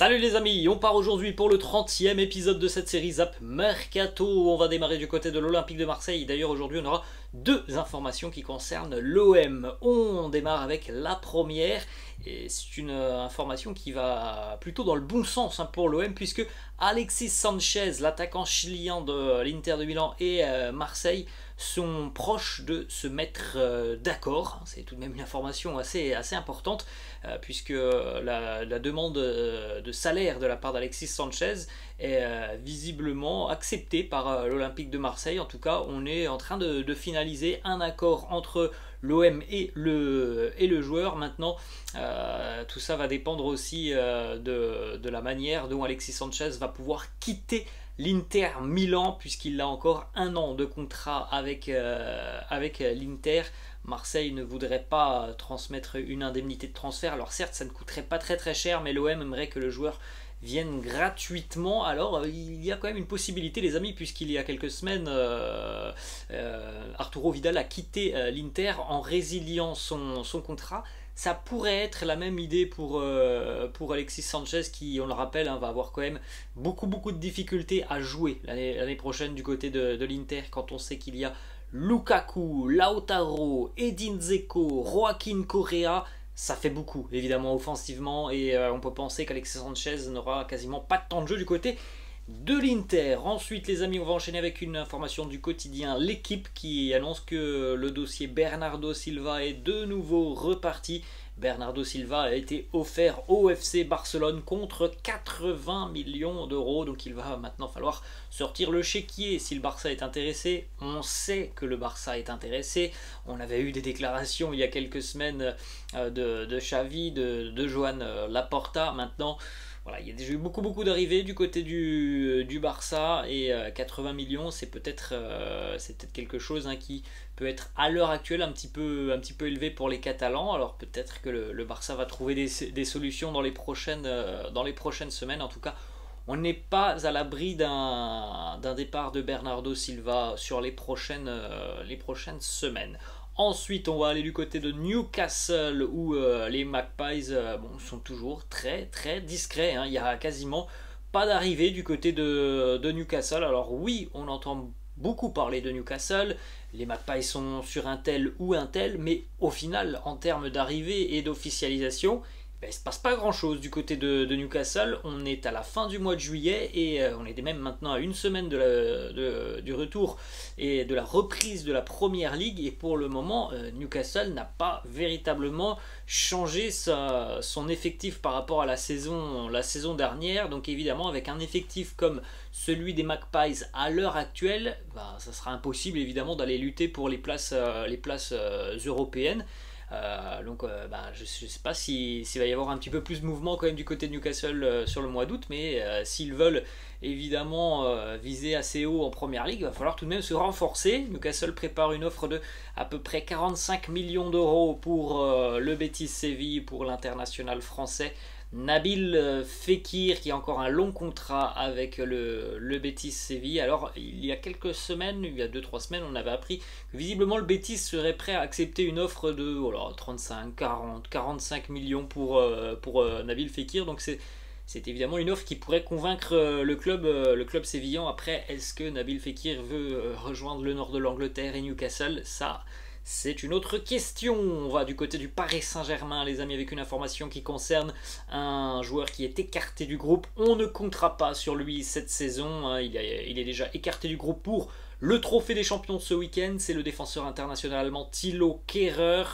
Salut les amis, on part aujourd'hui pour le 30e épisode de cette série Zap Mercato. On va démarrer du côté de l'Olympique de Marseille. D'ailleurs aujourd'hui on aura deux informations qui concernent l'OM. On démarre avec la première et c'est une information qui va plutôt dans le bon sens pour l'OM, puisque Alexis Sanchez, l'attaquant chilien de l'Inter de Milan et Marseille sont proches de se mettre d'accord. C'est tout de même une information assez importante, puisque la demande de salaire de la part d'Alexis Sanchez est visiblement acceptée par l'Olympique de Marseille. En tout cas, on est en train de finaliser un accord entre l'OM et le joueur. Maintenant, tout ça va dépendre aussi de la manière dont Alexis Sanchez va pouvoir quitter l'Inter Milan, puisqu'il a encore un an de contrat avec l'Inter. Marseille ne voudrait pas transmettre une indemnité de transfert. Alors certes, ça ne coûterait pas très cher, mais l'OM aimerait que le joueur vienne gratuitement. Alors il y a quand même une possibilité les amis, puisqu'il y a quelques semaines Arturo Vidal a quitté l'Inter en résiliant son contrat. Ça pourrait être la même idée pour Alexis Sanchez, qui, on le rappelle, va avoir quand même beaucoup de difficultés à jouer l'année prochaine du côté de l'Inter, quand on sait qu'il y a Lukaku, Lautaro, Edin Dzeko, Joaquin Correa. Ça fait beaucoup évidemment offensivement, et on peut penser qu'Alexis Sanchez n'aura quasiment pas de temps de jeu du côté de l'Inter. Ensuite les amis, on va enchaîner avec une information du quotidien L'Équipe, qui annonce que le dossier Bernardo Silva est de nouveau reparti. Bernardo Silva a été offert au FC Barcelone contre 80 millions d'euros, donc il va maintenant falloir sortir le chéquier si le Barça est intéressé. On sait que le Barça est intéressé, on avait eu des déclarations il y a quelques semaines de Xavi, de Joan Laporta. Maintenant voilà, il y a déjà eu beaucoup d'arrivées du côté du Barça, et 80 millions c'est peut-être quelque chose qui peut être à l'heure actuelle un petit peu élevé pour les Catalans. Alors peut-être que le Barça va trouver des solutions dans les prochaines semaines. En tout cas, on n'est pas à l'abri d'un départ de Bernardo Silva sur les prochaines semaines. Ensuite, on va aller du côté de Newcastle, où les Magpies sont toujours très discrets. Il n'y a quasiment pas d'arrivée du côté de Newcastle. Alors oui, on entend beaucoup parler de Newcastle, les Magpies sont sur un tel ou un tel, mais au final, en termes d'arrivée et d'officialisation, il ne se passe pas grand chose du côté de Newcastle. On est à la fin du mois de juillet, et on est même maintenant à une semaine du retour et de la reprise de la première ligue, et pour le moment Newcastle n'a pas véritablement changé son effectif par rapport à la saison dernière. Donc évidemment, avec un effectif comme celui des Magpies à l'heure actuelle, ça sera impossible évidemment d'aller lutter pour les places européennes. Je ne sais pas s'il va y avoir un petit peu plus de mouvement quand même du côté de Newcastle sur le mois d'août, mais s'ils veulent évidemment viser assez haut en première ligue, il va falloir tout de même se renforcer. Newcastle prépare une offre de à peu près 45 millions d'euros pour le Betis Séville, pour l'international français Nabil Fekir, qui a encore un long contrat avec le Betis Séville. Alors il y a quelques semaines, il y a 2-3 semaines, on avait appris que visiblement le Betis serait prêt à accepter une offre de 35, 40, 45 millions pour Nabil Fekir. Donc c'est évidemment une offre qui pourrait convaincre le club sévillan. Après, est-ce que Nabil Fekir veut rejoindre le nord de l'Angleterre et Newcastle? Ça, c'est une autre question. On va du côté du Paris Saint-Germain les amis, avec une information qui concerne un joueur qui est écarté du groupe. On ne comptera pas sur lui cette saison, il est déjà écarté du groupe pour le trophée des champions de ce week-end. C'est le défenseur international allemand Thilo Kehrer.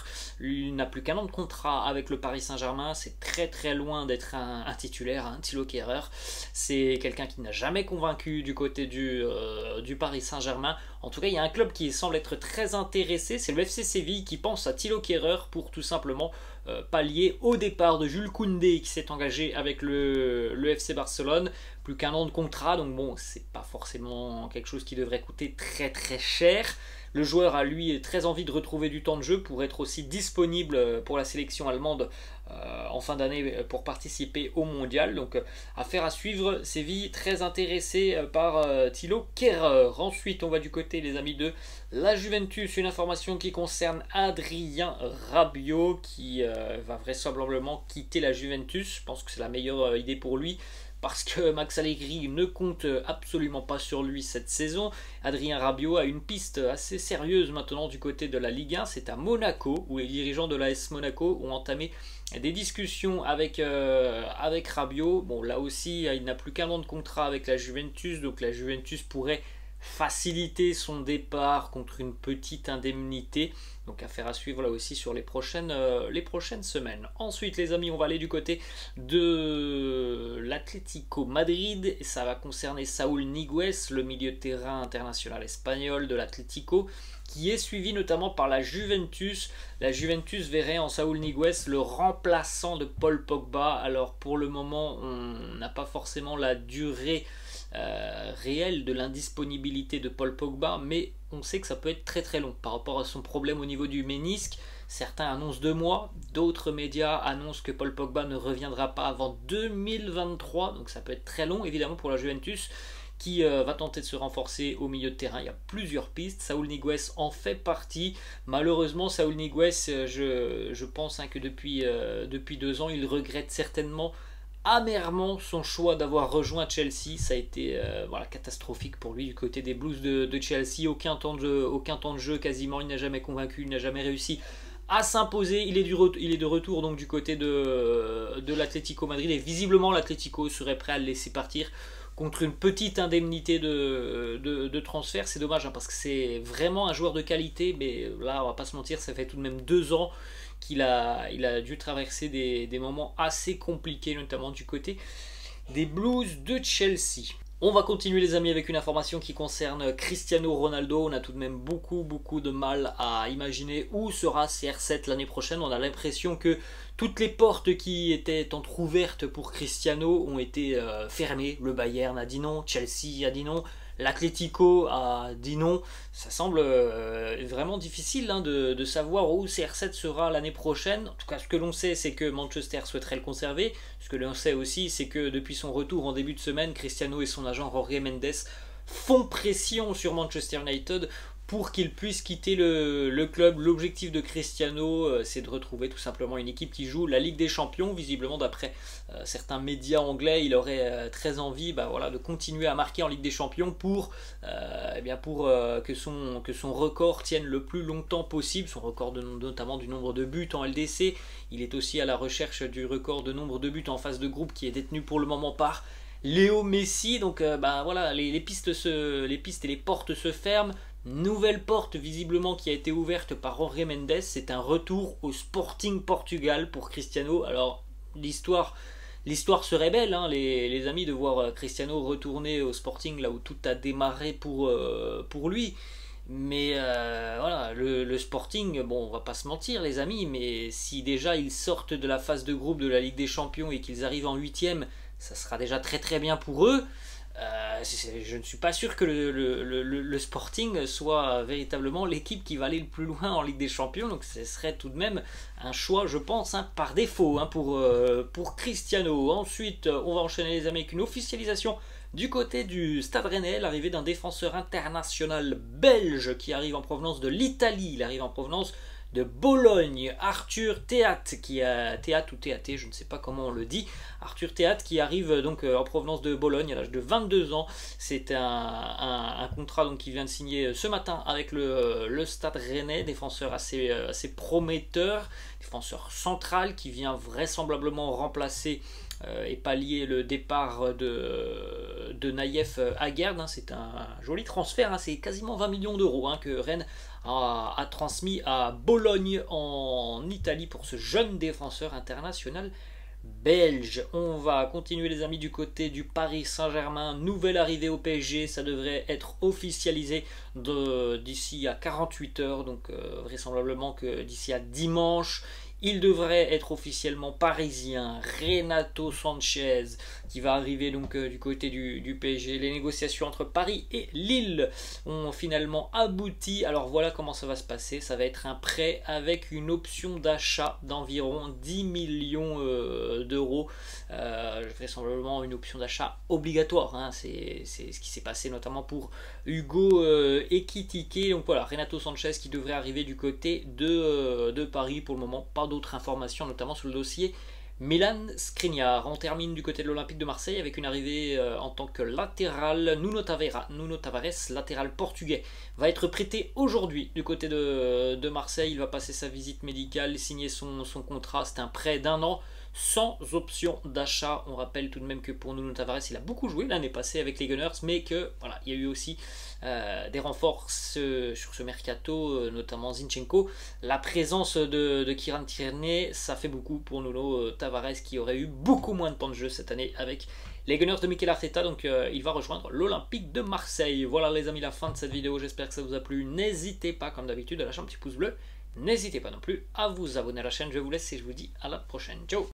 Il n'a plus qu'un an de contrat avec le Paris Saint-Germain. C'est très loin d'être un titulaire, Thilo Kehrer. C'est quelqu'un qui n'a jamais convaincu du côté du Paris Saint-Germain. En tout cas, il y a un club qui semble être très intéressé, c'est le FC Séville, qui pense à Thilo Kehrer pour tout simplement pallier au départ de Jules Koundé, qui s'est engagé avec le FC Barcelone. Plus qu'un an de contrat, donc bon, c'est pas forcément quelque chose qui devrait coûter très cher. Le joueur a lui très envie de retrouver du temps de jeu pour être aussi disponible pour la sélection allemande en fin d'année pour participer au mondial. Donc affaire à suivre. Séville très intéressé par Thilo Kehrer. Ensuite on va du côté les amis de la Juventus, une information qui concerne Adrien Rabiot qui va vraisemblablement quitter la Juventus. Je pense que c'est la meilleure idée pour lui parce que Max Allegri ne compte absolument pas sur lui cette saison. Adrien Rabiot a une piste assez sérieuse maintenant du côté de la Ligue 1, c'est à Monaco, où les dirigeants de l'AS Monaco ont entamé des discussions avec Rabiot. Bon, là aussi, il n'a plus qu'un an de contrat avec la Juventus, donc la Juventus pourrait faciliter son départ contre une petite indemnité. Donc affaire à suivre là aussi sur les prochaines semaines. Ensuite les amis, on va aller du côté de l'Atlético Madrid et ça va concerner Saúl Ñíguez, le milieu de terrain international espagnol de l'Atlético, qui est suivi notamment par la Juventus. La Juventus verrait en Saúl Ñíguez le remplaçant de Paul Pogba. Alors pour le moment, on n'a pas forcément la durée réelle de l'indisponibilité de Paul Pogba, mais on sait que ça peut être très très long par rapport à son problème au niveau du ménisque. Certains annoncent 2 mois, d'autres médias annoncent que Paul Pogba ne reviendra pas avant 2023, donc ça peut être très long évidemment pour la Juventus qui va tenter de se renforcer au milieu de terrain. Il y a plusieurs pistes, Saúl Ñíguez en fait partie. Malheureusement Saúl Ñíguez, je pense que depuis 2 ans il regrette certainement amèrement son choix d'avoir rejoint Chelsea. Ça a été catastrophique pour lui du côté des Blues de Chelsea. Aucun temps de jeu quasiment, il n'a jamais convaincu, il n'a jamais réussi à s'imposer. Il est de retour donc du côté de l'Atlético Madrid et visiblement l'Atlético serait prêt à le laisser partir contre une petite indemnité de transfert. C'est dommage parce que c'est vraiment un joueur de qualité, mais là on va pas se mentir, ça fait tout de même 2 ans qu'il a dû traverser des moments assez compliqués, notamment du côté des Blues de Chelsea. On va continuer les amis avec une information qui concerne Cristiano Ronaldo. On a tout de même beaucoup de mal à imaginer où sera CR7 l'année prochaine. On a l'impression que toutes les portes qui étaient entrouvertes pour Cristiano ont été fermées. Le Bayern a dit non, Chelsea a dit non, l'Atlético a dit non. Ça semble vraiment difficile de savoir où CR7 sera l'année prochaine. En tout cas, ce que l'on sait, c'est que Manchester souhaiterait le conserver. Ce que l'on sait aussi, c'est que depuis son retour en début de semaine, Cristiano et son agent Jorge Mendes font pression sur Manchester United pour qu'il puisse quitter le club. L'objectif de Cristiano, c'est de retrouver tout simplement une équipe qui joue la Ligue des Champions. Visiblement, d'après certains médias anglais, il aurait très envie de continuer à marquer en Ligue des Champions pour que son record tienne le plus longtemps possible. Son record notamment du nombre de buts en LDC. Il est aussi à la recherche du record de nombre de buts en phase de groupe qui est détenu pour le moment par Léo Messi. Donc les pistes et les portes se ferment. Nouvelle porte visiblement qui a été ouverte par Jorge Mendes, c'est un retour au Sporting Portugal pour Cristiano. Alors l'histoire serait belle, les amis, de voir Cristiano retourner au Sporting là où tout a démarré pour lui. Mais le Sporting, bon, on va pas se mentir les amis, mais si déjà ils sortent de la phase de groupe de la Ligue des Champions et qu'ils arrivent en 8e, ça sera déjà très très bien pour eux. Je ne suis pas sûr que le Sporting soit véritablement l'équipe qui va aller le plus loin en Ligue des Champions, donc ce serait tout de même un choix, je pense, par défaut pour Cristiano. Ensuite, on va enchaîner les amis avec une officialisation du côté du Stade Rennais, l'arrivée d'un défenseur international belge qui arrive en provenance de l'Italie. Il arrive en provenance de Bologne, Arthur Théat, Théat ou Théaté, je ne sais pas comment on le dit, Arthur Théat qui arrive donc en provenance de Bologne à l'âge de 22 ans. C'est un contrat donc qui vient de signer ce matin avec le Stade Rennais, défenseur assez prometteur, défenseur central qui vient vraisemblablement remplacer et pallier le départ de Naïef Aguerd. C'est un joli transfert, c'est quasiment 20 millions d'euros que Rennes a transmis à Bologne en Italie pour ce jeune défenseur international belge. On va continuer les amis du côté du Paris Saint-Germain. Nouvelle arrivée au PSG, ça devrait être officialisé d'ici à 48 heures, donc vraisemblablement que d'ici à dimanche Il devrait être officiellement parisien. Renato Sanchez qui va arriver donc du côté du PSG. Les négociations entre Paris et Lille ont finalement abouti. Alors voilà comment ça va se passer. Ça va être un prêt avec une option d'achat d'environ 10 millions d'euros. Vraisemblablement une option d'achat obligatoire. Hein. C'est ce qui s'est passé notamment pour Hugo Ekitike. Donc voilà, Renato Sanchez qui devrait arriver du côté de Paris pour le moment. Pas d'autres informations, notamment sur le dossier Milan Skriniar. On termine du côté de l'Olympique de Marseille avec une arrivée en tant que latéral. Nuno Tavares, latéral portugais, va être prêté aujourd'hui du côté de Marseille. Il va passer sa visite médicale, signer son contrat. C'est un prêt d'1 an sans option d'achat. On rappelle tout de même que pour Nuno Tavares, il a beaucoup joué l'année passée avec les Gunners, mais que voilà, il y a eu aussi des renforts sur ce mercato, notamment Zinchenko. La présence de Kieran Tierney, ça fait beaucoup pour Nuno Tavares qui aurait eu beaucoup moins de temps de jeu cette année avec les Gunners de Mikel Arteta. Donc il va rejoindre l'Olympique de Marseille. Voilà les amis, la fin de cette vidéo. J'espère que ça vous a plu. N'hésitez pas comme d'habitude à lâcher un petit pouce bleu. N'hésitez pas non plus à vous abonner à la chaîne. Je vous laisse et je vous dis à la prochaine. Ciao.